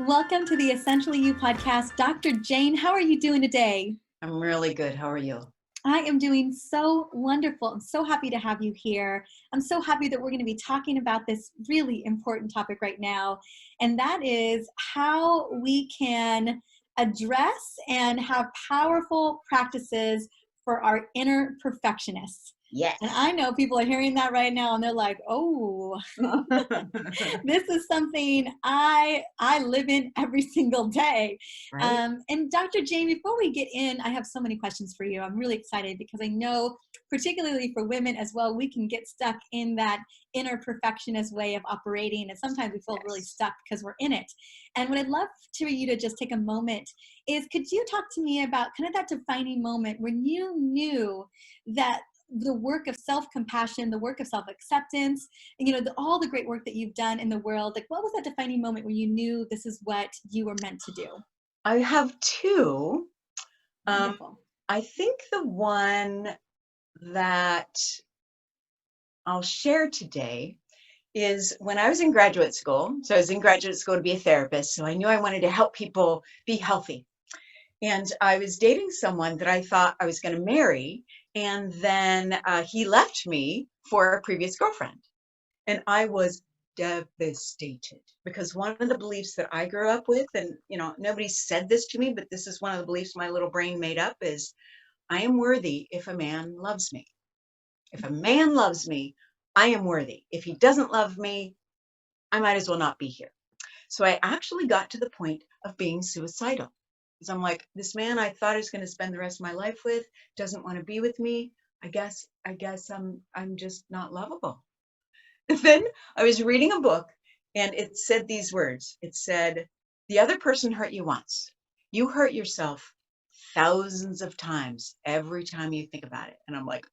Welcome to the Essentially You podcast. Dr. Jane, how are you doing today? I'm really good. How are you? I am doing so wonderful. I'm so happy to have you here. I'm so happy that we're going to be talking about this really important topic right now, and that is how we can address and have powerful practices for our inner perfectionists. Yes. And I know people are hearing that right now and they're like, oh, this is something I live in every single day. Right? And Dr. Jane, before we get in, I have so many questions for you. I'm really excited because I know, particularly for women as well, we can get stuck in that inner perfectionist way of operating. And sometimes we feel really stuck because we're in it. And what I'd love for you to just take a moment is, could you talk to me about kind of that defining moment when you knew that the work of self-compassion, the work of self-acceptance, and all the great work that you've done in the world, like what was that defining moment where you knew this is what you were meant to do? I have two. Wonderful. I think the one that I'll share today is when I was in graduate school. So I was in graduate school to be a therapist. So I knew I wanted to help people be healthy. And I was dating someone that I thought I was going to marry. And then he left me for a previous girlfriend. And I was devastated because one of the beliefs that I grew up with, and nobody said this to me, but this is one of the beliefs my little brain made up, is I am worthy if a man loves me. If a man loves me, I am worthy. If he doesn't love me, I might as well not be here. So I actually got to the point of being suicidal. Because I'm like, this man I thought I was going to spend the rest of my life with doesn't want to be with me. I guess I'm just not lovable. Then I was reading a book and it said these words. It said, the other person hurt you once. You hurt yourself thousands of times every time you think about it. And I'm like,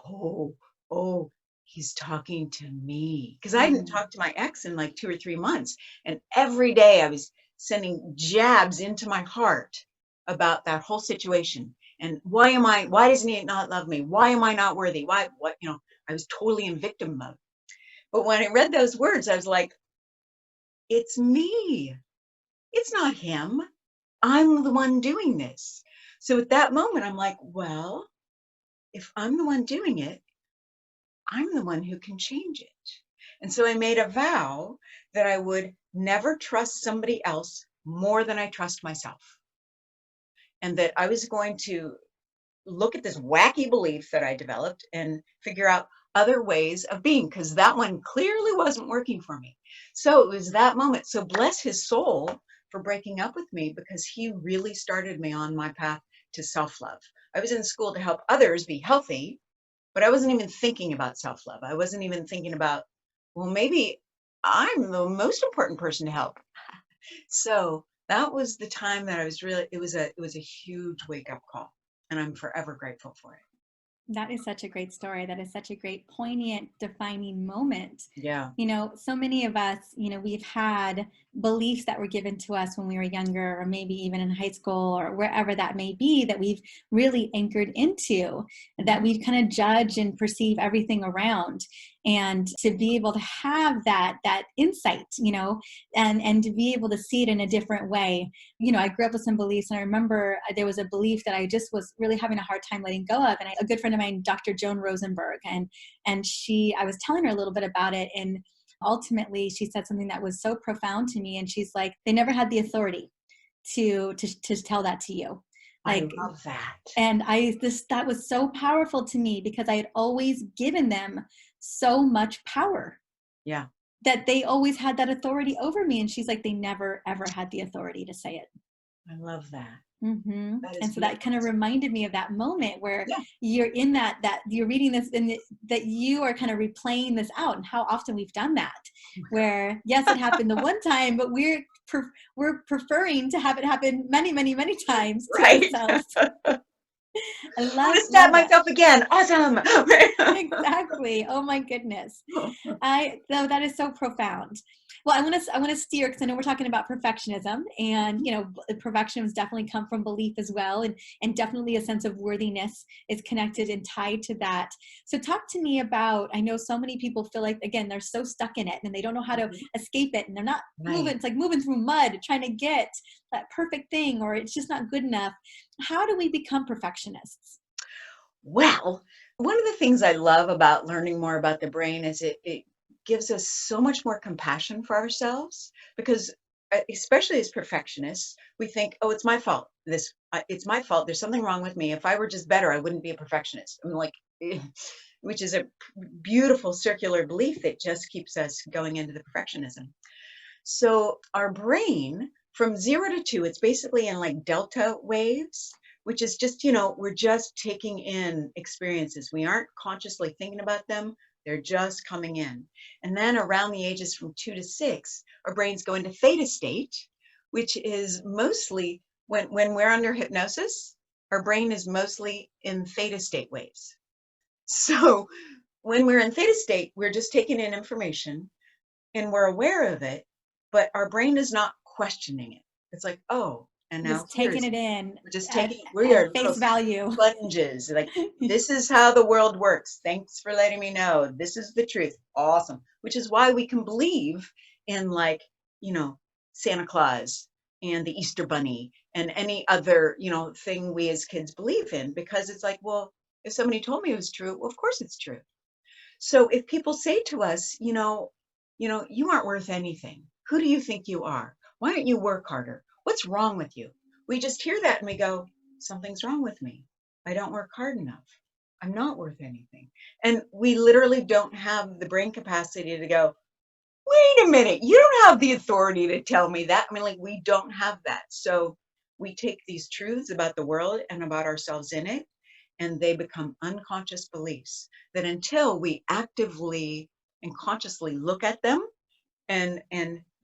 oh, he's talking to me. Because I hadn't talked to my ex in like 2 or 3 months. And every day I was sending jabs into my heart about that whole situation. And why doesn't he not love me? Why am I not worthy? I was totally in victim mode. But when I read those words, I was like, it's me. It's not him. I'm the one doing this. So at that moment, I'm like, well, if I'm the one doing it, I'm the one who can change it. And so I made a vow that I would never trust somebody else more than I trust myself. And that I was going to look at this wacky belief that I developed and figure out other ways of being, because that one clearly wasn't working for me. So it was that moment. So bless his soul for breaking up with me, because he really started me on my path to self-love. I was in school to help others be healthy, but I wasn't even thinking about self-love. I wasn't even thinking about, well, maybe I'm the most important person to help. So that was the time that I was really, it was a huge wake-up call, and I'm forever grateful for it. That is such a great story. That is such a great, poignant, defining moment. Yeah. So many of us, we've had beliefs that were given to us when we were younger, or maybe even in high school or wherever that may be, that we've really anchored into, that we kind of judge and perceive everything around. And to be able to have that insight, and to be able to see it in a different way. I grew up with some beliefs, and I remember there was a belief that I just was really having a hard time letting go of. And a good friend of mine, Dr. Joan Rosenberg, and I was telling her a little bit about it, and ultimately she said something that was so profound to me. And she's like, they never had the authority to tell that to you. I love that. And that was so powerful to me, because I had always given them so much power. Yeah. That they always had that authority over me. And she's like, they never, ever had the authority to say it. I love that. Mm-hmm. That is And so that kind of reminded me of that moment where Yeah. you're in that you're reading this, and that you are kind of replaying this out, and how often we've done that, where yes, it happened the one time, but we're preferring to have it happen many, many, many times to Right. ourselves. I I'm gonna love stab love it. myself again. Awesome. Exactly. Oh my goodness. I though that is so profound. Well, I want to steer because I know we're talking about perfectionism, and perfections definitely come from belief as well, and definitely a sense of worthiness is connected and tied to that. So, talk to me about. I know so many people feel like again they're so stuck in it and they don't know how to escape it, and they're not moving. Right. It's like moving through mud trying to get that perfect thing, or it's just not good enough. How do we become perfectionists? Well, one of the things I love about learning more about the brain is it gives us so much more compassion for ourselves because especially as perfectionists, we think, oh, it's my fault. It's my fault. There's something wrong with me. If I were just better, I wouldn't be a perfectionist. I'm like, which is a beautiful circular belief that just keeps us going into the perfectionism. So our brain from 0 to 2, it's basically in like delta waves, which is just, we're just taking in experiences. We aren't consciously thinking about them. They're just coming in. And then around the ages from 2 to 6, our brains go into theta state, which is mostly when we're under hypnosis, our brain is mostly in theta state waves. So when we're in theta state, we're just taking in information and we're aware of it, but our brain is not questioning it. It's like, oh, and now Just taking here's it in we're just at, taking we at are little face value. sponges. Like this is how the world works. Thanks for letting me know. This is the truth. Awesome. Which is why we can believe in like, you know, Santa Claus and the Easter Bunny and any other, thing we as kids believe in because it's like, well, if somebody told me it was true, well, of course it's true. So if people say to us, you aren't worth anything. Who do you think you are? Why don't you work harder? What's wrong with you? We just hear that and we go, something's wrong with me. I don't work hard enough. I'm not worth anything. And we literally don't have the brain capacity to go, wait a minute, you don't have the authority to tell me that. I mean, like, we don't have that. So we take these truths about the world and about ourselves in it, and they become unconscious beliefs that until we actively and consciously look at them and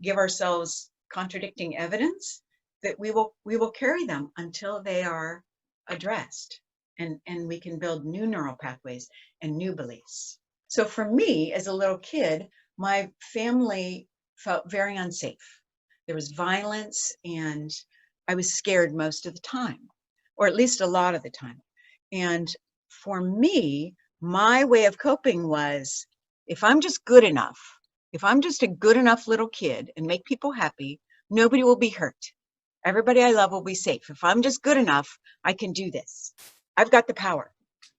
give ourselves contradicting evidence, that we will carry them until they are addressed and we can build new neural pathways and new beliefs. So for me as a little kid, my family felt very unsafe. There was violence and I was scared most of the time, or at least a lot of the time. And for me, my way of coping was if I'm just good enough, if I'm just a good enough little kid and make people happy, nobody will be hurt. Everybody I love will be safe. If I'm just good enough, I can do this. I've got the power.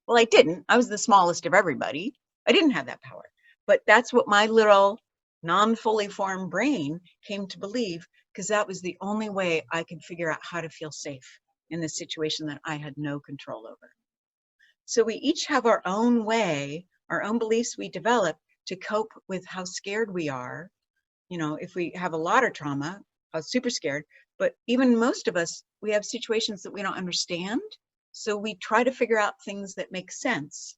Well, I didn't. I was the smallest of everybody. I didn't have that power. But that's what my little non fully formed brain came to believe because that was the only way I could figure out how to feel safe in this situation that I had no control over. So we each have our own way, our own beliefs we develop to cope with how scared we are. If we have a lot of trauma, I was super scared, but even most of us, we have situations that we don't understand. So we try to figure out things that make sense.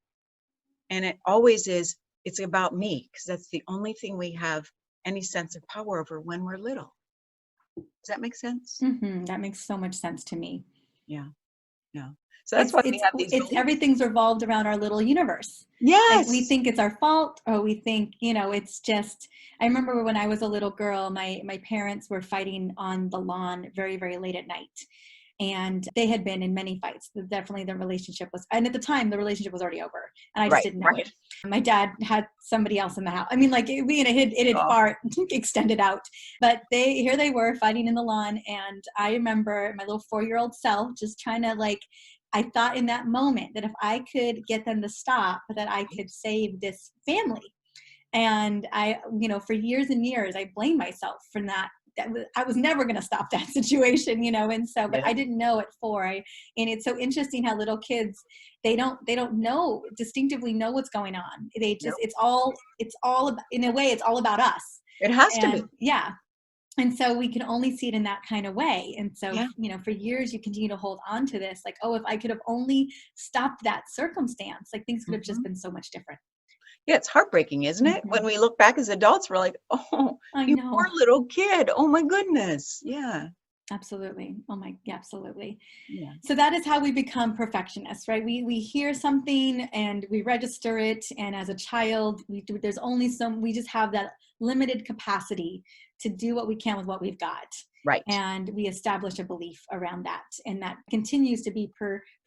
And it always is, it's about me, because that's the only thing we have any sense of power over when we're little. Does that make sense? That makes so much sense to me. Yeah. Yeah. So that's why we have these It's beliefs. everything's revolved around our little universe. Like we Yes. think it's our fault, or we think, it's just. I remember when I was a little girl, my parents were fighting on the lawn very, very late at night. And they had been in many fights. Definitely the relationship was, and at the time the relationship was already over, and I just Right. didn't know Right. it. My dad had somebody else in the house. I mean, like it had Oh, far extended out, but here they were fighting in the lawn, and I remember my little 4-year-old self just trying to like. I thought in that moment that if I could get them to stop, that I could save this family. And I, for years and years, I blamed myself for that. I was never going to stop that situation, and so, but yeah. I didn't know at 4. And it's so interesting how little kids, they don't know distinctively know what's going on. They just, Nope. it's all about, in a way, it's all about us. It has to be. And yeah. And so we can only see it in that kind of way. And so, Yeah. for years you continue to hold on to this, like, oh, if I could have only stopped that circumstance, like things could have just Mhm. been so much different. Yeah, it's heartbreaking, isn't it? When Mhm. we look back as adults, we're like, oh, I you poor know. little kid. Oh my goodness. Yeah. Absolutely. Oh my, yeah, absolutely. Yeah. So that is how we become perfectionists, right? We hear something and we register it, and as a child, there's only some. We just have that limited capacity to do what we can with what we've got, Right. and we establish a belief around that, and that continues to be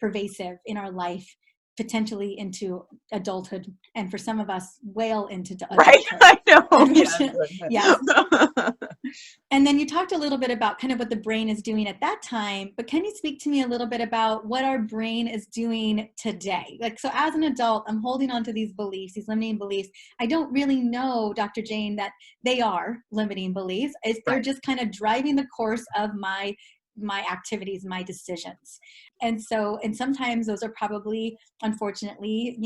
pervasive in our life, potentially into adulthood, and for some of us, well into Right. adulthood. I know. Yes. Yeah. And then you talked a little bit about kind of what the brain is doing at that time, but can you speak to me a little bit about what our brain is doing today? Like, so as an adult, I'm holding on to these beliefs, these limiting beliefs. I don't really know, Dr. Jane, that they are limiting beliefs. They're Right. just kind of driving the course of my activities, my decisions. And so, and sometimes those are probably, unfortunately,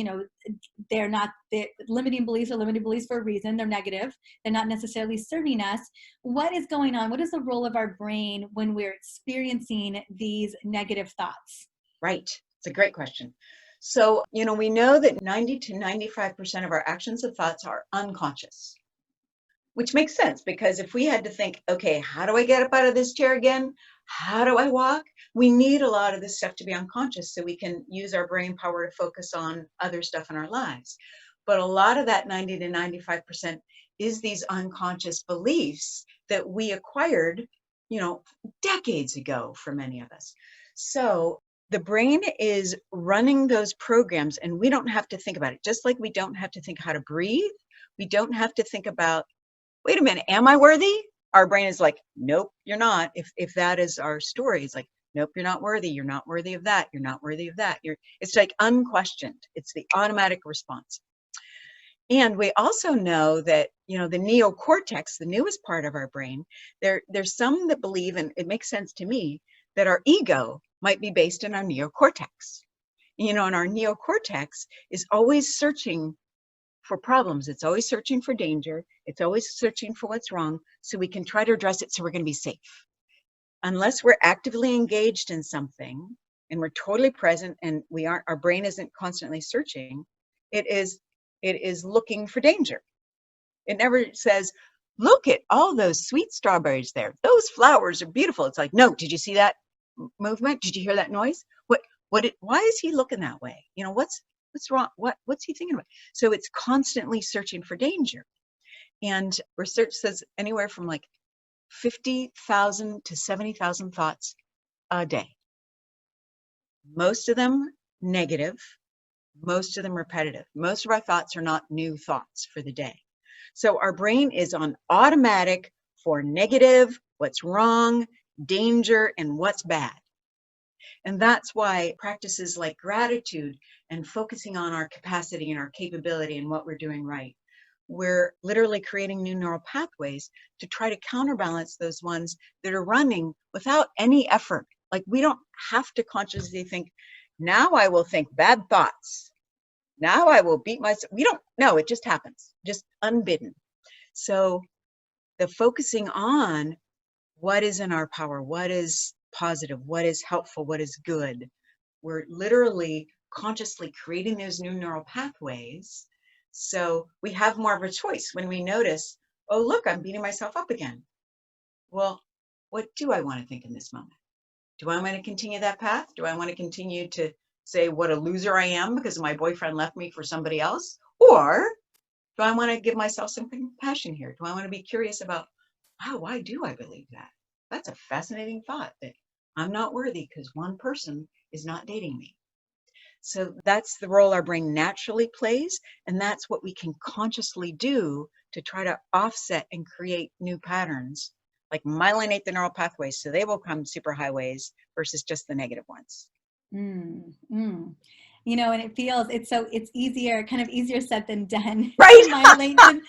they're not, the limiting beliefs are limiting beliefs for a reason. They're negative. They're not necessarily serving us. What is going on? What is the role of our brain when we're experiencing these negative thoughts? Right. It's a great question. So, we know that 90 to 95% of our actions and thoughts are unconscious, which makes sense because if we had to think, okay, how do I get up out of this chair again? How do I walk? We need a lot of this stuff to be unconscious so we can use our brain power to focus on other stuff in our lives. But a lot of that 90 to 95% is these unconscious beliefs that we acquired, decades ago for many of us. So the brain is running those programs and we don't have to think about it. Just like we don't have to think how to breathe, we don't have to think about, wait a minute, am I worthy? Our brain is like, nope, you're not. If that is our story, it's like, nope, you're not worthy. You're not worthy of that. You're not worthy of that. It's like unquestioned. It's the automatic response. And we also know that, the neocortex, the newest part of our brain, there's some that believe, and it makes sense to me, that our ego might be based in our neocortex. And our neocortex is always searching for problems. It's always searching for danger. It's always searching for what's wrong so we can try to address it so we're going to be safe. Unless we're actively engaged in something and we're totally present and our brain isn't constantly searching, it is looking for danger. It never says, look at all those sweet strawberries there. Those flowers are beautiful. It's like, no, did you see that movement? Did you hear that noise? Why is he looking that way? What's wrong? What's he thinking about? So it's constantly searching for danger. And research says anywhere from like 50,000 to 70,000 thoughts a day. Most of them negative, most of them repetitive. Most of our thoughts are not new thoughts for the day. So our brain is on automatic for negative, what's wrong, danger, and what's bad. And that's why practices like gratitude and focusing on our capacity and our capability and what we're doing right, we're literally creating new neural pathways to try to counterbalance those ones that are running without any effort. Like we don't have to consciously think, now I will think bad thoughts. Now I will beat myself. We don't know. It just happens, just unbidden. So the focusing on what is in our power, what is positive, what is helpful, what is good. We're literally consciously creating those new neural pathways. So we have more of a choice when we notice, oh, look, I'm beating myself up again. Well, what do I want to think in this moment? Do I want to continue that path? Do I want to continue to say what a loser I am because my boyfriend left me for somebody else? Or do I want to give myself some compassion here? Do I want to be curious about, wow, why do I believe that? That's a fascinating thought that I'm not worthy because one person is not dating me. So that's the role our brain naturally plays. And that's what we can consciously do to try to offset and create new patterns, like myelinate the neural pathways so they will become superhighways versus just the negative ones. Mm, mm. And it's easier, kind of easier said than done Right. to myelinate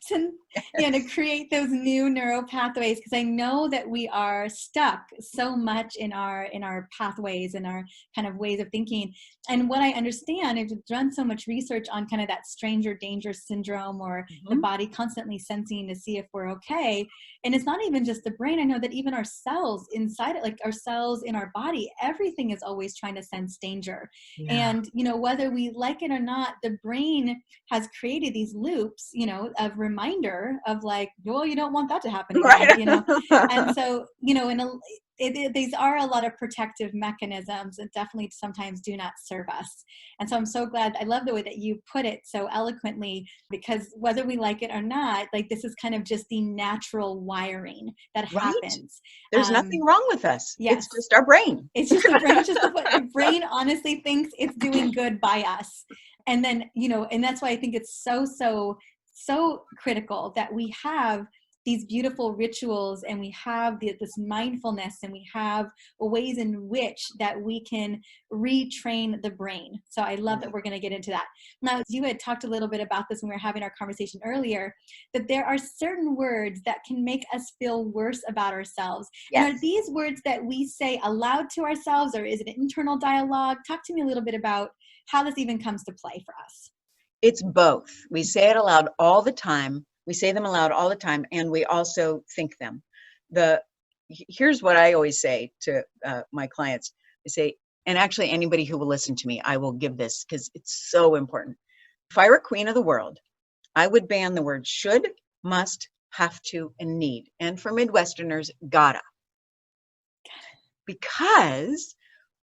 to create those new neural pathways. Because I know that we are stuck so much in our pathways and our kind of ways of thinking. And what I understand, I've done so much research on kind of that stranger danger syndrome, or the body constantly sensing to see if we're okay. And it's not even just the brain. I know that even our cells inside it, like our cells in our body, everything is always trying to sense danger. Yeah. And, whether we like it or not, the brain has created these loops, of reminder trigger of like, well, you don't want that to happen again, Right. you know? And so, you know, these are a lot of protective mechanisms that definitely sometimes do not serve us. And so I'm so glad, I love the way that you put it so eloquently, because whether we like it or not, like this is kind of just the natural wiring that Right. happens. There's nothing wrong with us. It's Yes. just our brain. It's just the brain, just the brain honestly thinks it's doing good by us. And then, you know, and that's why I think it's so critical that we have these beautiful rituals, and we have this mindfulness, and we have ways in which that we can retrain the brain. So I love that we're going to get into that. Now, you had talked a little bit about this when we were having our conversation earlier, that there are certain words that can make us feel worse about ourselves. Yes. And are these words that we say aloud to ourselves, or is it an internal dialogue? Talk to me a little bit about how this even comes to play for us. It's both. We say it aloud all the time. We say them aloud all the time, and we also think them. Here's what I always say to my clients. I say, and actually anybody who will listen to me, I will give this because it's so important. If I were queen of the world, I would ban the words should, must, have to, and need. And for Midwesterners, gotta. Because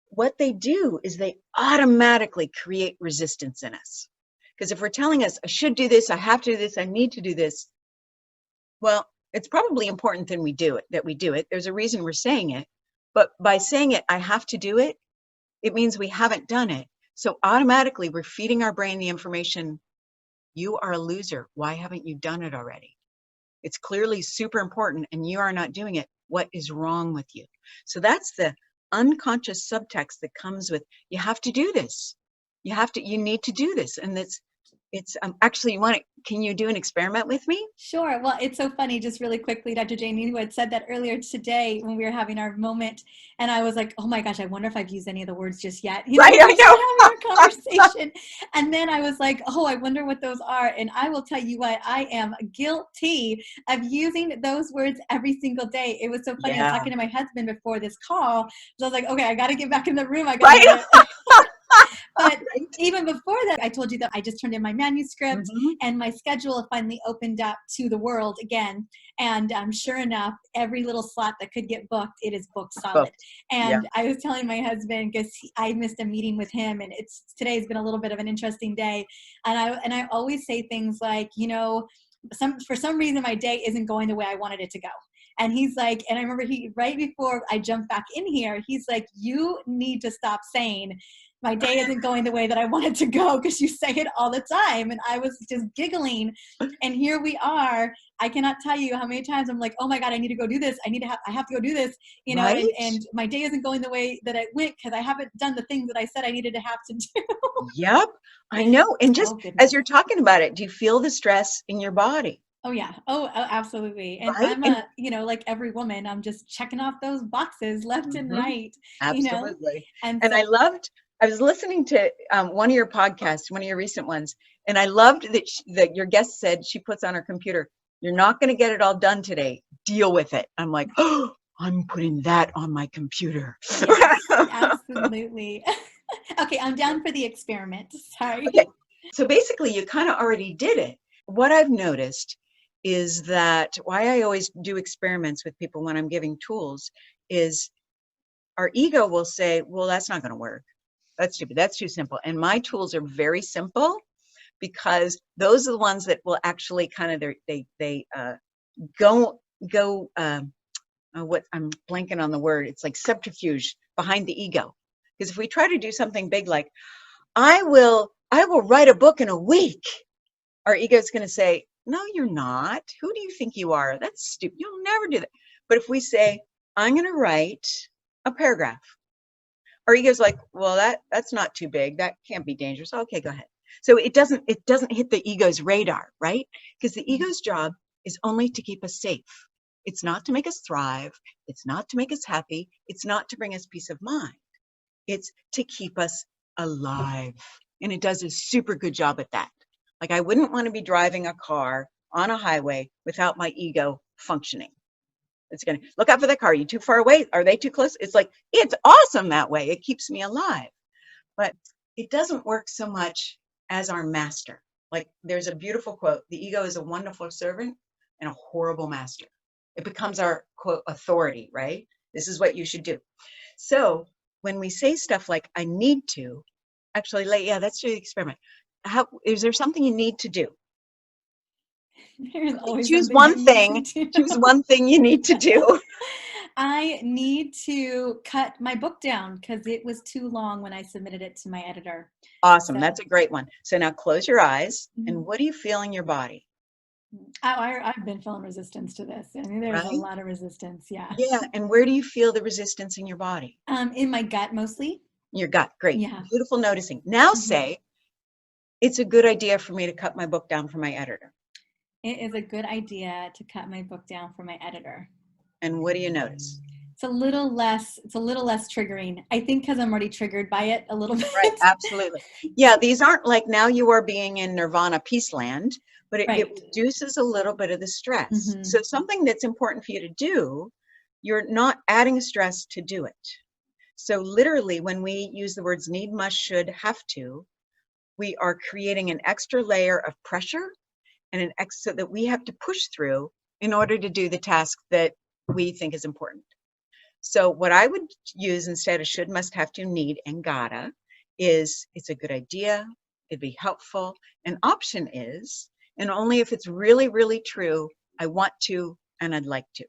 what they do is they automatically create resistance in us. Because if we're telling us, I should do this, I have to do this, I need to do this, well, it's probably important that we do it. There's a reason we're saying it. But by saying it, I have to do it, it means we haven't done it. So automatically we're feeding our brain the information, you are a loser. Why haven't you done it already? It's clearly super important and you are not doing it. What is wrong with you? So that's the unconscious subtext that comes with, you have to do this. You need to do this. And it's actually, can you do an experiment with me? Sure. Well, it's so funny, just really quickly, Dr. Janie, who had said that earlier today when we were having our moment. And I was like, oh my gosh, I wonder if I've used any of the words just yet. You know, Right, I we know. were having our conversation. And then I was like, oh, I wonder what those are. And I will tell you what, I am guilty of using those words every single day. It was so funny. I was Yeah. talking to my husband before this call. So I was like, okay, I got to get back in the room. Right. But even before that, I told you that I just turned in my manuscript and my schedule finally opened up to the world again. And sure enough, every little slot that could get booked, it is booked solid. And I was telling my husband, because I missed a meeting with him, and today's been a little bit of an interesting day. And I always say things like, you know, for some reason my day isn't going the way I wanted it to go. And he's like, and I remember right before I jumped back in here, he's like, you need to stop saying my day isn't going the way that I want it to go, because you say it all the time. And I was just giggling. And here we are. I cannot tell you how many times I'm like, oh my God, I need to go do this. I have to go do this, you know, and my day isn't going the way that it went because I haven't done the things that I said I needed to have to do. Yep, I know. And just as you're talking about it, do you feel the stress in your body? Oh yeah. Oh, absolutely. And Right? I'm you know, like every woman, I'm just checking off those boxes left and right. Absolutely. You know? And I was listening to one of your podcasts, one of your recent ones, and I loved that your guest said she puts on her computer, you're not going to get it all done today. Deal with it. I'm like, oh, I'm putting that on my computer. Yes, absolutely. Okay, I'm down for the experiment. Sorry. Okay. So basically, you kind of already did it. What I've noticed is that why I always do experiments with people when I'm giving tools is our ego will say, well, that's not going to work. That's stupid. That's too simple. And my tools are very simple because those are the ones that will actually kind of, they go, what I'm blanking on the word. It's like subterfuge behind the ego. Because if we try to do something big, like I will write a book in a week, our ego is going to say, no, you're not. Who do you think you are? That's stupid. You'll never do that. But if we say, I'm going to write a paragraph, our ego's like, well, that's not too big. That can't be dangerous. Okay, go ahead. So it doesn't hit the ego's radar, right? Because the ego's job is only to keep us safe. It's not to make us thrive. It's not to make us happy. It's not to bring us peace of mind. It's to keep us alive. And it does a super good job at that. Like I wouldn't want to be driving a car on a highway without my ego functioning. It's going to look out for that car. Are you too far away? Are they too close? It's like, it's awesome that way. It keeps me alive. But it doesn't work so much as our master. Like there's a beautiful quote, the ego is a wonderful servant and a horrible master. It becomes our quote authority, right? This is what you should do. So when we say stuff like, I need to, actually, like, yeah, let's do the experiment. How, is there something you need to do? There's always Choose something I one need thing, to do. choose one thing you need to do. I need to cut my book down because it was too long when I submitted it to my editor. Awesome. So, That's a great one. So now close your eyes and mhm. what do you feel in your body? I've been feeling resistance to this. I mean, there's a Right? lot of resistance. Yeah. Yeah. And where do you feel the resistance in your body? In my gut mostly. Your gut. Great. Yeah. Beautiful noticing. Now Mhm. say, it's a good idea for me to cut my book down for my editor. It is a good idea to cut my book down for my editor. And what do you notice? It's a little less triggering. I think because I'm already triggered by it a little bit. Right, absolutely. Yeah, these aren't like now you are being in nirvana peace land, but it Right. reduces a little bit of the stress. Mm-hmm. So something that's important for you to do, you're not adding stress to do it. So literally when we use the words need, must, should, have to, we are creating an extra layer of pressure and an extra that we have to push through in order to do the task that we think is important. So what I would use instead of should, must, have to, need, and gotta is it's a good idea, it'd be helpful. An option is, and only if it's really, really true, I want to and I'd like to.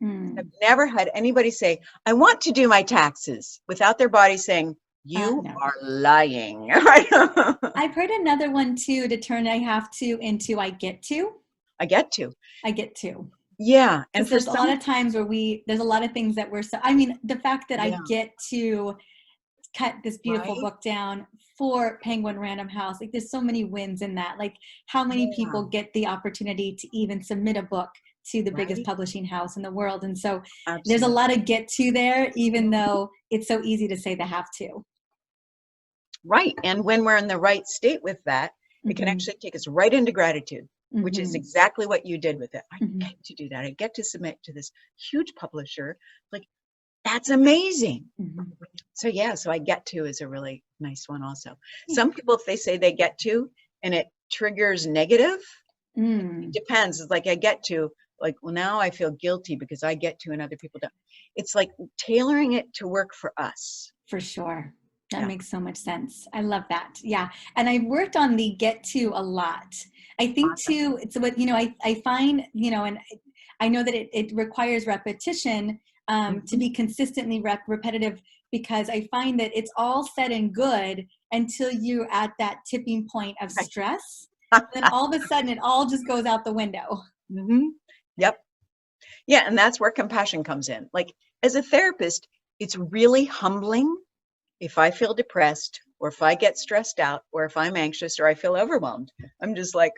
I've never had anybody say, I want to do my taxes without their body saying, you No. are lying. I've heard another one too, to turn I have to into I get to. I get to. I get to. Yeah. And for there's a lot of times where there's a lot of things that we're so, I mean, the fact that Yeah. I get to cut this beautiful Right? book down for Penguin Random House, like there's so many wins in that. Like how many Yeah. people get the opportunity to even submit a book to the biggest Right? publishing house in the world? And so Absolutely. there's a lot of get to there, even though it's so easy to say the have to. Right. And when we're in the right state with that, it can actually take us right into gratitude, which is exactly what you did with it. I get to do that. I get to submit to this huge publisher. Like, that's amazing. So yeah, so I get to is a really nice one also. Some people, if they say they get to and it triggers negative, it depends. It's like I get to, like, well, now I feel guilty because I get to and other people don't. It's like tailoring it to work for us. For sure. That Yeah. makes so much sense. I love that. Yeah. And I've worked on the get to a lot. I think Awesome. too, it's what, I find, and I know that it requires repetition to be consistently repetitive, because I find that it's all said and good until you're at that tipping point of stress. Then all of a sudden it all just goes out the window. Yep. Yeah. And that's where compassion comes in. Like as a therapist, it's really humbling if I feel depressed or if I get stressed out or if I'm anxious or I feel overwhelmed. I'm just like,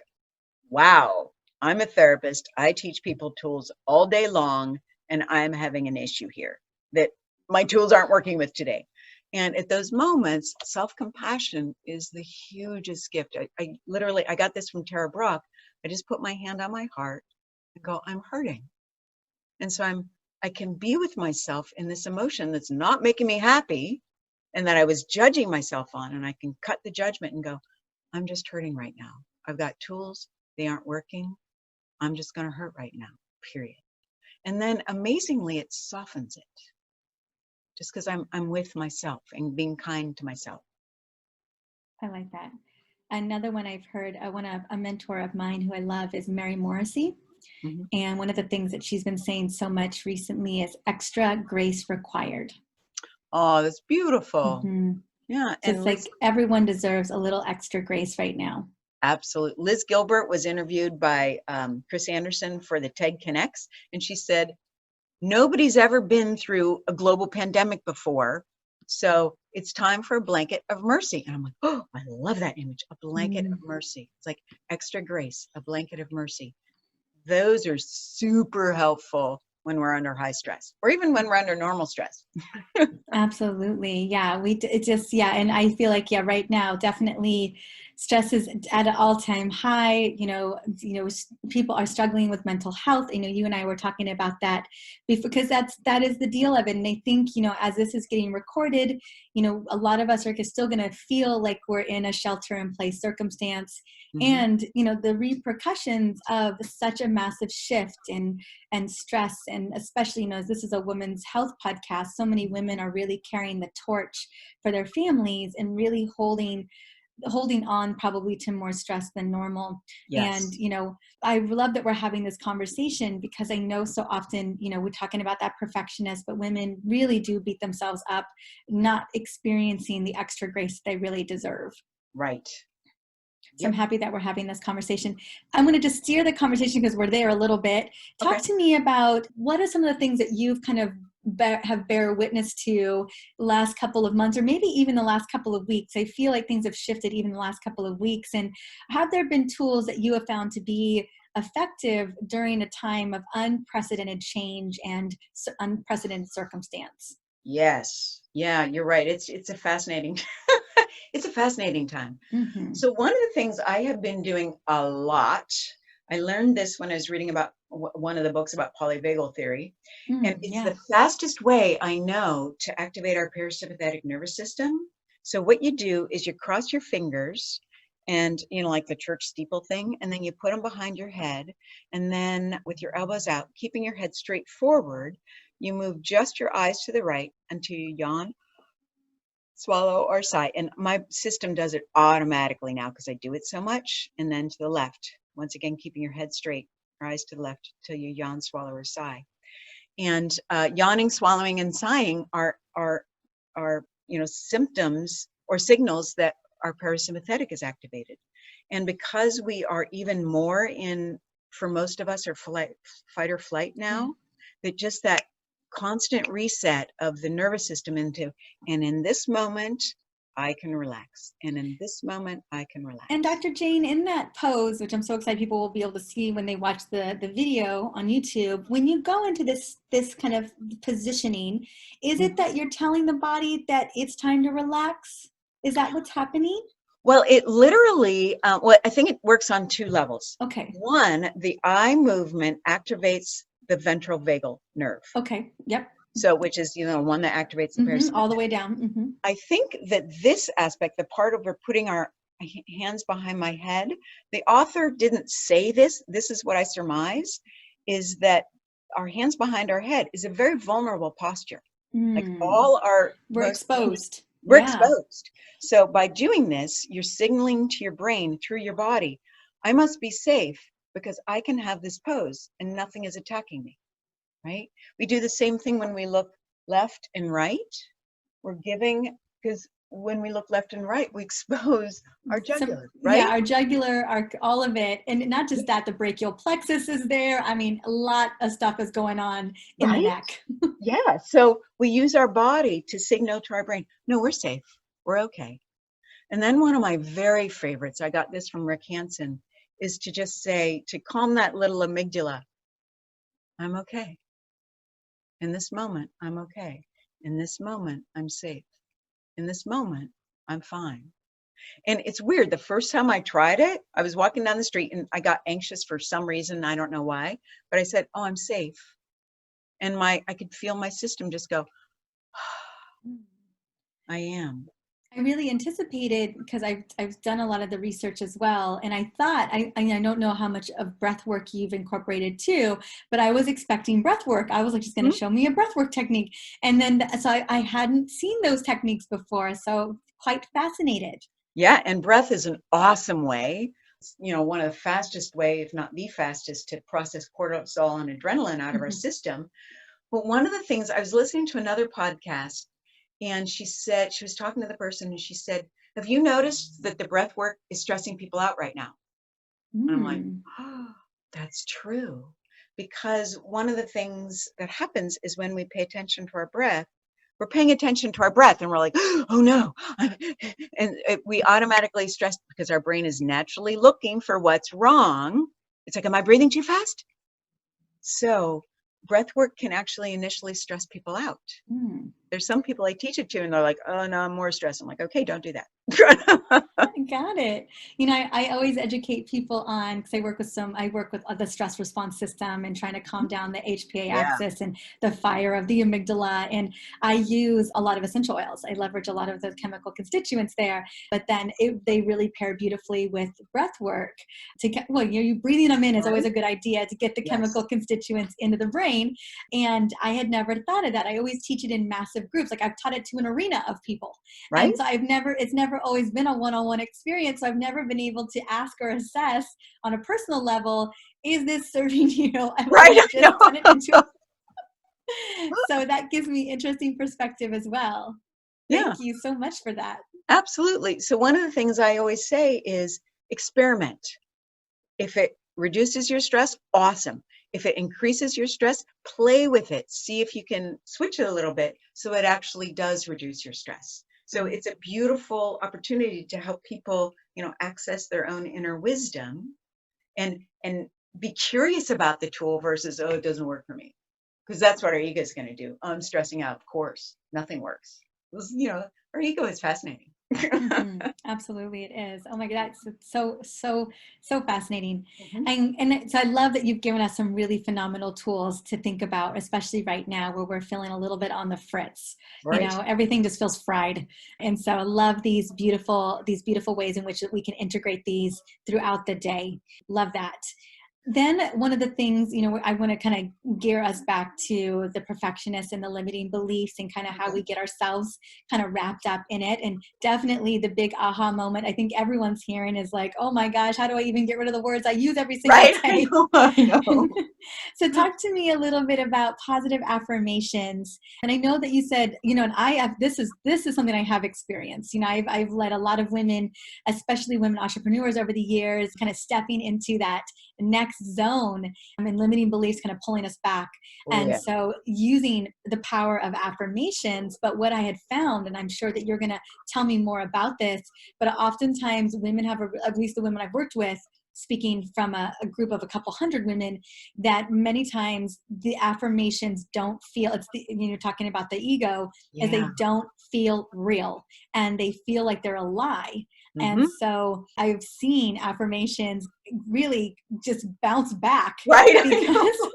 wow, I'm a therapist. I teach people tools all day long and I'm having an issue here that my tools aren't working with today. And at those moments, self-compassion is the hugest gift. I literally, I got this from Tara Brach. I just put my hand on my heart and go, I'm hurting. And so I can be with myself in this emotion that's not making me happy and that I was judging myself on, and I can cut the judgment and go, I'm just hurting right now. I've got tools, they aren't working. I'm just going to hurt right now, period. And then amazingly, it softens it just because I'm with myself and being kind to myself. I like that. Another one I've heard, a mentor of mine who I love is Mary Morrissey. And one of the things that she's been saying so much recently is extra grace required. Oh, that's beautiful. Yeah. And like everyone deserves a little extra grace right now. Absolutely. Liz Gilbert was interviewed by Chris Anderson for the TED Connects, and she said, nobody's ever been through a global pandemic before, so it's time for a blanket of mercy. And I'm like, oh, I love that image, a blanket of mercy. It's like extra grace, a blanket of mercy. Those are super helpful when we're under high stress or even when we're under normal stress. Absolutely. Yeah. And I feel like, right now, definitely stress is at an all-time high. People are struggling with mental health. You and I were talking about that because that is the deal of it. And I think, as this is getting recorded, a lot of us are still going to feel like we're in a shelter-in-place circumstance. And the repercussions of such a massive shift and stress, and especially, as this is a women's health podcast, so many women are really carrying the torch for their families and really holding on probably to more stress than normal. Yes. And I love that we're having this conversation, because I know so often we're talking about that perfectionist, but women really do beat themselves up not experiencing the extra grace they really deserve. Right. So I'm happy that we're having this conversation. I'm going to just steer the conversation because we're there a little bit. Talk to me about what are some of the things that you've kind of have bear witness to last couple of months, or maybe even the last couple of weeks. I feel like things have shifted even the last couple of weeks. And have there been tools that you have found to be effective during a time of unprecedented change and unprecedented circumstance? Yes. Yeah, you're right. It's a fascinating it's a fascinating time. So one of the things I have been doing a lot, I learned this when I was reading about one of the books about polyvagal theory, and it's the fastest way I know to activate our parasympathetic nervous system. So what you do is you cross your fingers, and like the church steeple thing, and then you put them behind your head, and then with your elbows out, keeping your head straight forward, you move just your eyes to the right until you yawn, swallow, or sigh. And my system does it automatically now because I do it so much. And then to the left, once again, keeping your head straight, your eyes to the left till you yawn, swallow, or sigh. And yawning, swallowing, and sighing are symptoms or signals that our parasympathetic is activated. And because we are even more for most of us, are fight or flight now, that just that constant reset of the nervous system and in this moment I can relax, and in this moment I can relax. And Dr. Jane, in that pose, which I'm so excited people will be able to see when they watch the video on YouTube, when you go into this kind of positioning, is it that you're telling the body that it's time to relax? Is that what's happening? Well, it literally, I think it works on two levels. Okay. One, the eye movement activates the ventral vagal nerve. Okay. Yep. So, which is, one that activates the parasympathetic. All the way down. I think that this aspect, the part of we're putting our hands behind my head, the author didn't say this. This is what I surmise, is that our hands behind our head is a very vulnerable posture. Like we're exposed. We're exposed. So by doing this, you're signaling to your brain through your body, I must be safe because I can have this pose and nothing is attacking me, right? We do the same thing when we look left and right. We're giving, because when we look left and right, we expose our jugular, right? Yeah, our jugular, all of it. And not just that, the brachial plexus is there. I mean, a lot of stuff is going on in the neck. Yeah, so we use our body to signal to our brain, no, we're safe, we're okay. And then one of my very favorites, I got this from Rick Hansen, is to just say, to calm that little amygdala, I'm okay. In this moment, I'm okay. In this moment, I'm safe. In this moment, I'm fine. And it's weird. The first time I tried it, I was walking down the street and I got anxious for some reason. I don't know why, but I said, oh, I'm safe. And I could feel my system just go, I am. I really anticipated, because I've done a lot of the research as well, and I thought, I don't know how much of breath work you've incorporated too, but I was expecting breath work. I was like, just going to show me a breath work technique. And then, so I hadn't seen those techniques before, so quite fascinated. Yeah, and breath is an awesome way. It's, one of the fastest way, if not the fastest, to process cortisol and adrenaline out of our system. But one of the things, I was listening to another podcast, and she said, she was talking to the person, and she said, have you noticed that the breath work is stressing people out right now? And I'm like, oh, that's true. Because one of the things that happens is when we pay attention to our breath, we're paying attention to our breath and we're like, oh no. And we automatically stress because our brain is naturally looking for what's wrong. It's like, am I breathing too fast? So breath work can actually initially stress people out. there's some people I teach it to and they're like, oh no, I'm more stressed. I'm like, okay, don't do that. Got it. You know, I always educate people on, because I work with the stress response system and trying to calm down the HPA Yeah, axis and the fire of the amygdala. And I use a lot of essential oils. I leverage a lot of those chemical constituents there, but then they really pair beautifully with breath work to get, well, you breathing them in is always right. a good idea to get the Yes, chemical constituents into the brain. And I had never thought of that. I always teach it in massive groups. Like I've taught it to an arena of people. right. And so it's never always been a one-on-one experience. So I've never been able to ask or assess on a personal level, is this serving you? Am I Right. going to I just turn it know. into so that gives me interesting perspective as well. Yeah, Thank you so much for that. absolutely. So one of the things I always say is experiment. If it reduces your stress, awesome. If it increases your stress, play with it. See if you can switch it a little bit so it actually does reduce your stress. So Mm. it's a beautiful opportunity to help people, access their own inner wisdom and be curious about the tool versus, oh, it doesn't work for me. Because that's what our ego is going to do. Oh, I'm stressing out. Of course, nothing works. Our ego is fascinating. Absolutely, it is. Oh my God, that's so fascinating, Mhm. and so I love that you've given us some really phenomenal tools to think about, especially right now where we're feeling a little bit on the fritz. You Right. know, everything just feels fried, and so I love these beautiful ways in which we can integrate these throughout the day. Love that. Then one of the things, I want to kind of gear us back to the perfectionist and the limiting beliefs and kind of how Okay. we get ourselves kind of wrapped up in it. And definitely the big aha moment I think everyone's hearing is like, oh my gosh, how do I even get rid of the words I use every single Right. I day? know. I know. So talk to me a little bit about positive affirmations. And I know that you said, and I have, this is something I have experienced. I've led a lot of women, especially women entrepreneurs over the years, kind of stepping into that next zone, and limiting beliefs kind of pulling us back. Oh, And yeah. so using the power of affirmations, but what I had found, and I'm sure that you're going to tell me more about this, but oftentimes women have, at least the women I've worked with, speaking from a group of a couple hundred women, that many times the affirmations don't feel, you're talking about the ego, as Yeah. they don't feel real and they feel like they're a lie. And Mhm. so I've seen affirmations really just bounce back Right. I know. because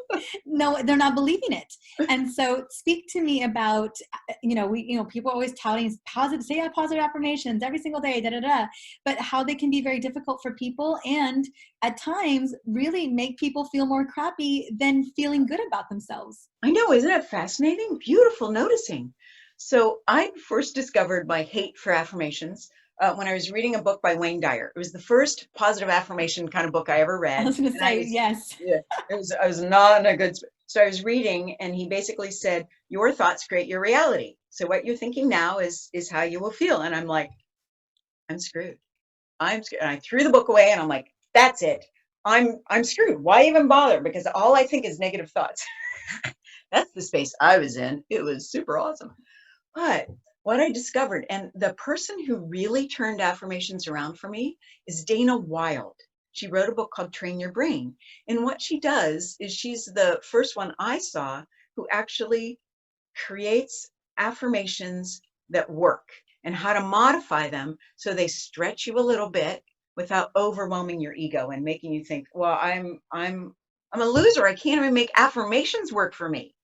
no, they're not believing it. And so speak to me about, people are always touting positive, say positive affirmations every single day, da da da, but how they can be very difficult for people and at times really make people feel more crappy than feeling good about themselves. I know. Isn't it fascinating? Beautiful noticing. So I first discovered my hate for affirmations when I was reading a book by Wayne Dyer. It was the first positive affirmation kind of book I ever I read, was going to and I say, was, yes. yeah, I was not in a good. So I was reading, and he basically said, "Your thoughts create your reality. So what you're thinking now is how you will feel." And I'm like, I'm screwed. I'm screwed. And I threw the book away, and I'm like, that's it. I'm screwed. Why even bother? Because all I think is negative thoughts. That's the space I was in. It was super awesome. But what I discovered, and the person who really turned affirmations around for me is Dana Wilde. She wrote a book called Train Your Brain. And what she does is she's the first one I saw who actually creates affirmations that work and how to modify them so they stretch you a little bit without overwhelming your ego and making you think, well, I'm a loser. I can't even make affirmations work for me.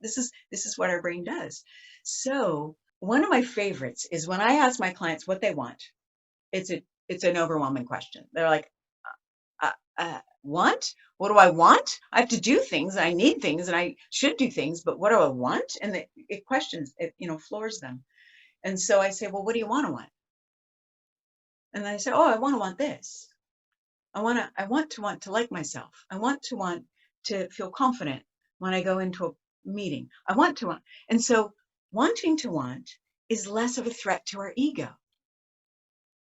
This is what our brain does. So one of my favorites is when I ask my clients what they want. It's an overwhelming question. They're like, want? What do I want? I have to do things. I need things, and I should do things. But what do I want? And it questions. It floors them. And so I say, well, what do you want? And they say, oh, I want this. I want to like myself. I want to feel confident when I go into a meeting. I want to want. And so wanting to want is less of a threat to our ego.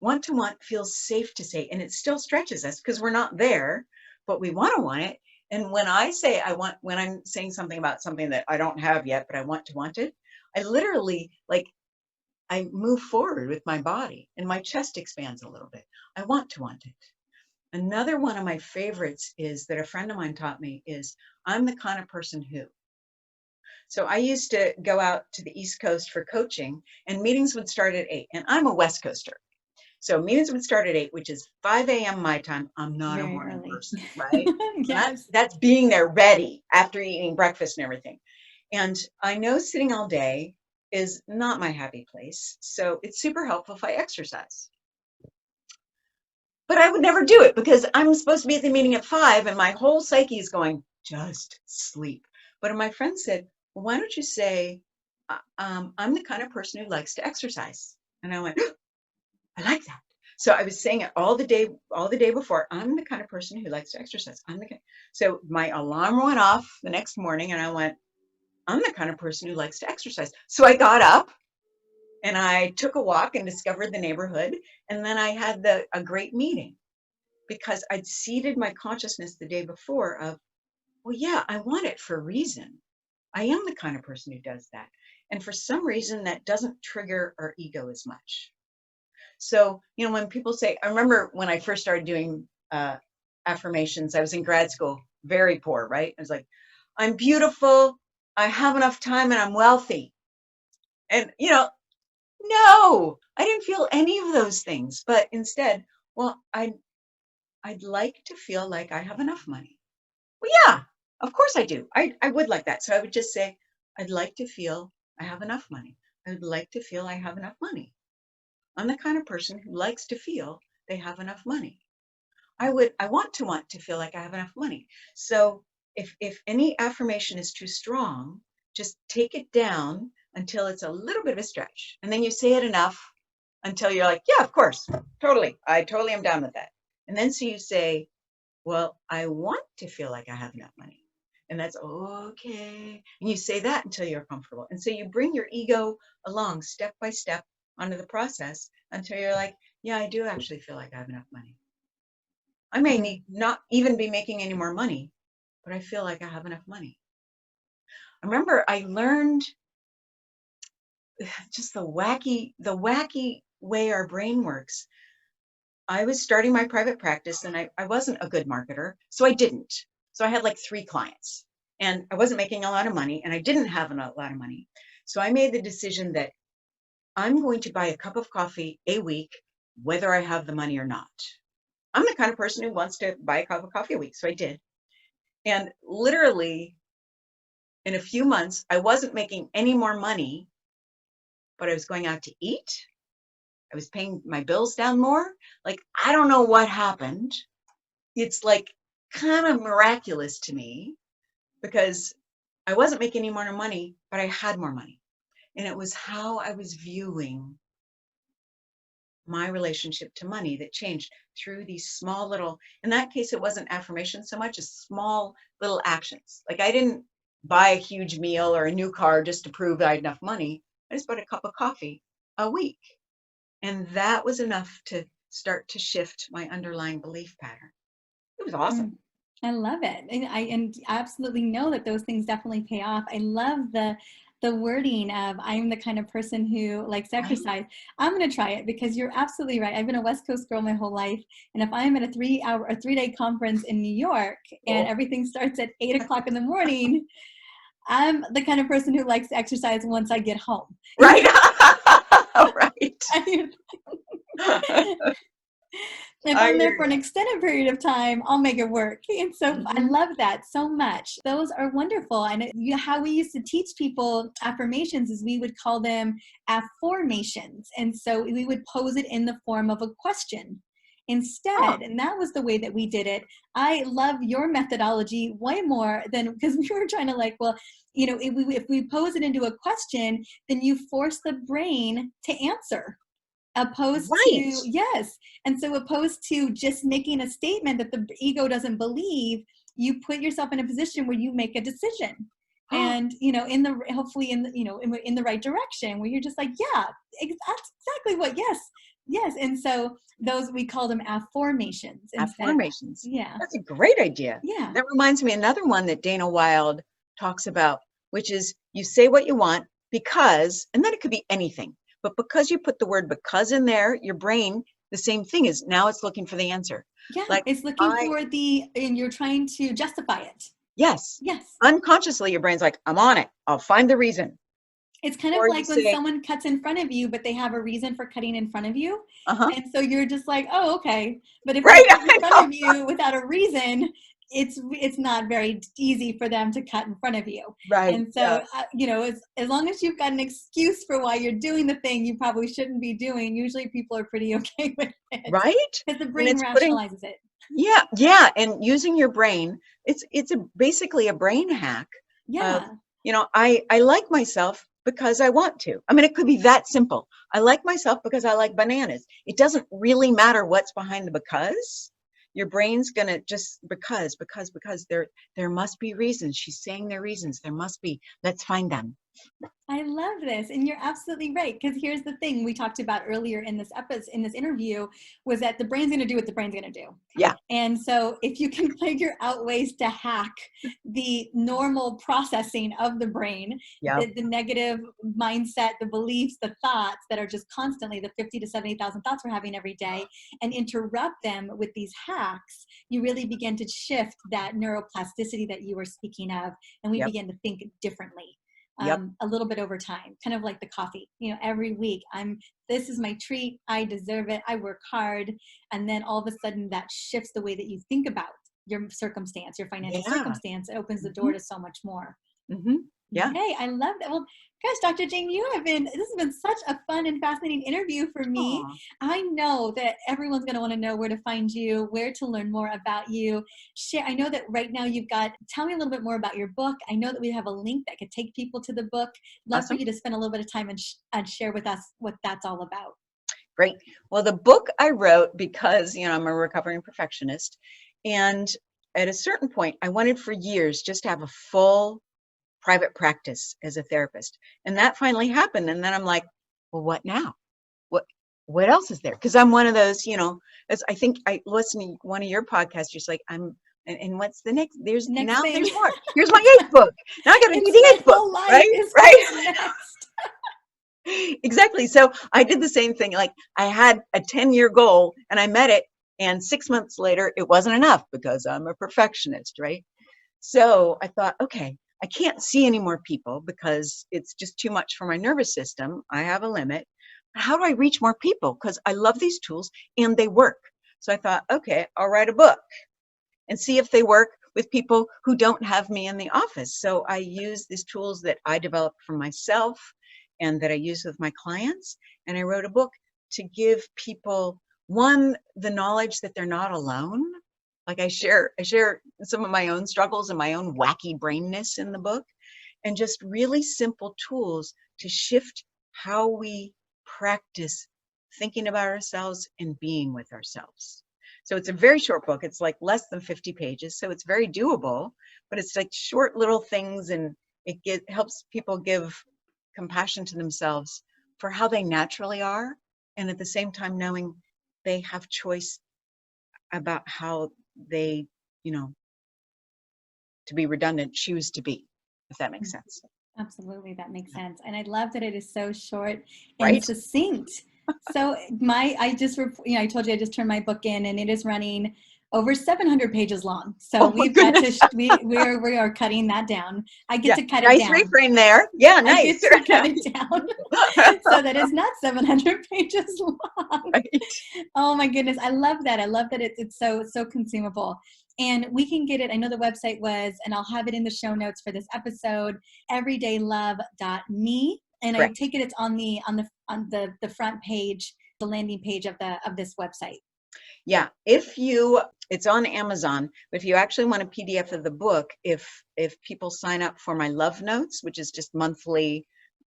Want to want feels safe to say, and it still stretches us because we're not there, but we want to want it. And when I say when I'm saying something about something that I don't have yet, but I want it, I literally I move forward with my body and my chest expands a little bit. I want it. Another one of my favorites is that a friend of mine taught me is I'm the kind of person who. So I used to go out to the East Coast for coaching, and meetings would start at 8. And I'm a West Coaster. So meetings would start at 8, which is 5 a.m. my time. I'm not a Very morning early. person, right? And Yes. that's being there ready after eating breakfast and everything. And I know sitting all day is not my happy place. So it's super helpful if I exercise. But I would never do it because I'm supposed to be at the meeting at 5 and my whole psyche is going, just sleep. But my friend said, well, why don't you say, I'm the kind of person who likes to exercise. And I went, I like that. So I was saying it all the day before. I'm the kind of person who likes to exercise. So my alarm went off the next morning and I went, I'm the kind of person who likes to exercise. So I got up and I took a walk and discovered the neighborhood. And then I had a great meeting because I'd seeded my consciousness the day before of, well, yeah, I want it for a reason. I am the kind of person who does that. And for some reason, that doesn't trigger our ego as much. So, when people say, I remember when I first started doing affirmations, I was in grad school, very poor, right? I was like, I'm beautiful, I have enough time, and I'm wealthy. And, no, I didn't feel any of those things. But instead, well, I'd like to feel like I have enough money. Well, yeah, of course I do. I would like that. So I would just say, I'd like to feel I have enough money. I would like to feel I have enough money. I'm the kind of person who likes to feel they have enough money. I want to feel like I have enough money. So if any affirmation is too strong, just take it down until it's a little bit of a stretch. And then you say it enough until you're like, yeah, of course, totally. I totally am down with that. And then so you say, well, I want to feel like I have enough money. And that's okay. And you say that until you're comfortable. And so you bring your ego along step by step onto the process until you're like, yeah, I do actually feel like I have enough money. I may not even be making any more money, but I feel like I have enough money. I remember I learned just the wacky way our brain works. I was starting my private practice and I wasn't a good marketer, so I didn't. So I had like 3 clients and I wasn't making a lot of money and I didn't have a lot of money. So I made the decision that I'm going to buy a cup of coffee a week, whether I have the money or not. I'm the kind of person who wants to buy a cup of coffee a week. So I did. And literally in a few months, I wasn't making any more money, but I was going out to eat. I was paying my bills down more. Like, I don't know what happened. It's like kind of miraculous to me because I wasn't making any more money, but I had more money. And it was how I was viewing my relationship to money that changed through these small little, in that case, it wasn't affirmation so much as small little actions. Like I didn't buy a huge meal or a new car just to prove that I had enough money. I just bought a cup of coffee a week. And that was enough to start to shift my underlying belief pattern. It was awesome. I love it. And I absolutely know that those things definitely pay off. I love the wording of I'm the kind of person who likes to Right? exercise. I'm going to try it because you're absolutely right. I've been a West Coast girl my whole life. And if I'm at a 3-day conference in New York and Oh, everything starts at 8 o'clock in the morning, I'm the kind of person who likes to exercise once I get home. right. Right. If I I'm hear there for an you. extended period of time, I'll make it work. And so I Mhm. love that so much. Those are wonderful. And how we used to teach people affirmations is we would call them afformations. And so we would pose it in the form of a question Oh, instead. And that was the way that we did it. I love your methodology way more than because we were trying to like, well, if we pose it into a question, then you force the brain to answer opposed right. to yes, and so opposed to just making a statement that the ego doesn't believe, you put yourself in a position where you make a decision, Oh, and in the hopefully in the in the right direction where you're just like, yeah, that's exactly what, yes, yes. And so those, we call them affirmations instead of, affirmations. yeah, That's a great idea. yeah, That reminds me another one that Dana Wilde talks about, which is you say what you want because, and then it could be anything, but because you put the word because in there, your brain, the same thing is now it's looking for the answer. yeah, Like it's looking I, for and you're trying to justify it. Yes. Yes. Unconsciously, your brain's like, I'm on it. I'll find the reason. It's kind of Or you like when say, someone cuts in front of you, but they have a reason for cutting in front of you. uh-huh. And so you're just like, oh, okay. But if they Right. cut in I front know. of you without a reason, it's not very easy for them to cut in front of you. Right. And Yeah. so, as long as you've got an excuse for why you're doing the thing you probably shouldn't be doing, usually people are pretty okay with it Right. because the And brain it's putting, rationalizes it. yeah, yeah. And using your brain, basically a brain hack of, Yeah. I like myself because I want to. I mean, it could be that simple. I like myself because I like bananas. It doesn't really matter what's behind the because. Your brain's gonna just because there must be reasons. She's saying there are reasons. There must be. Let's find them. I love this. And you're absolutely right. Because here's the thing we talked about earlier in this episode, in this interview, was that the brain's going to do what the brain's going to do. Yeah. And so if you can figure out ways to hack the normal processing of the brain, Yeah. the negative mindset, the beliefs, the thoughts that are just constantly the 50 to 70,000 thoughts we're having every day, and interrupt them with these hacks, you really begin to shift that neuroplasticity that you were speaking of. And we Yep. begin to think differently. Yep. A little bit over time, kind of like the coffee. Every week this is my treat. I deserve it. I work hard. And then all of a sudden that shifts the way that you think about your circumstance, your financial circumstance. It opens the door to so much more. Mm-hmm. Yeah. Yay, I love that. Well, gosh, Dr. Jane, this has been such a fun and fascinating interview for me. Aww. I know that everyone's going to want to know where to find you, where to learn more about you. I know that right now tell me a little bit more about your book. I know that we have a link that could take people to the book. Love Awesome. for you to spend a little bit of time and share with us what that's all about. Great. Well, the book I wrote because, I'm a recovering perfectionist. And at a certain point, I wanted for years just to have a full private practice as a therapist. And that finally happened. And then I'm like, well, what now? What else is there? Because I'm one of those, as I think I listened to one of your podcasts, you're just like, and what's the next? There's Next now thing. there's more. Here's my 8th book. Now I got to do the 8th book. Right? Exactly. So I did the same thing. Like I had a 10-year goal and I met it. And 6 months later, it wasn't enough because I'm a perfectionist, right? So I thought, okay, I can't see any more people because it's just too much for my nervous system. I have a limit. How do I reach more people? Because I love these tools and they work. So I thought, okay, I'll write a book and see if they work with people who don't have me in the office. So I use these tools that I developed for myself and that I use with my clients. And I wrote a book to give people, one, the knowledge that they're not alone. Like I share some of my own struggles and my own wacky brainness in the book, and just really simple tools to shift how we practice thinking about ourselves and being with ourselves. So it's a very short book. It's like less than 50 pages. So it's very doable, but it's like short little things, and it helps people give compassion to themselves for how they naturally are. And at the same time, knowing they have choice about how they, to be redundant, choose to be, if that makes sense. Absolutely, that makes sense. And I love that it is so short and Right? succinct. So I told you I just turned my book in, and it is running over 700 pages long. So we've got to, we are cutting that down. I get to cut it down. Nice reframe there. Yeah, nice. I get to cut it down so that it's not 700 pages long. Right. Oh my goodness. I love that. I love that it's so consumable. And we can get it. I know the website was, and I'll have it in the show notes for this episode, everydaylove.me. And Correct. I take it it's on the front page, the landing page of this website. Yeah, it's on Amazon, but if you actually want a PDF of the book, if people sign up for my Love Notes, which is just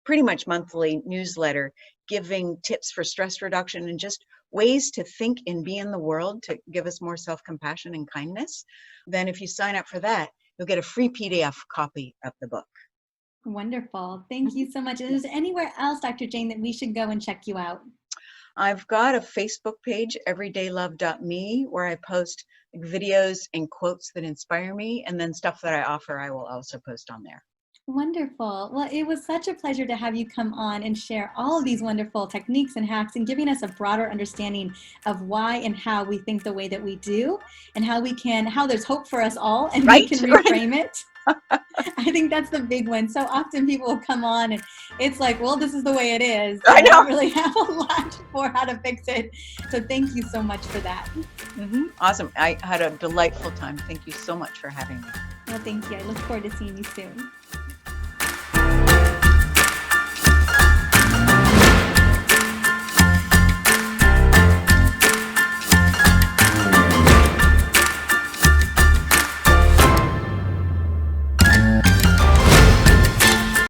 pretty much monthly newsletter, giving tips for stress reduction and just ways to think and be in the world to give us more self-compassion and kindness, then if you sign up for that, you'll get a free PDF copy of the book. Wonderful. Thank you so much. Is there anywhere else, Dr. Jane, that we should go and check you out? I've got a Facebook page, everydaylove.me, where I post videos and quotes that inspire me, and then stuff that I offer, I will also post on there. Wonderful. Well, it was such a pleasure to have you come on and share all of these wonderful techniques and hacks and giving us a broader understanding of why and how we think the way that we do and how there's hope for us all and we Right? can Right. reframe it. I think that's the big one. So often people will come on and it's like, well, this is the way it is. I And I don't know. really have a lot for how to fix it. So thank you so much for that. Awesome. I had a delightful time. Thank you so much for having me. Well, thank you. I look forward to seeing you soon.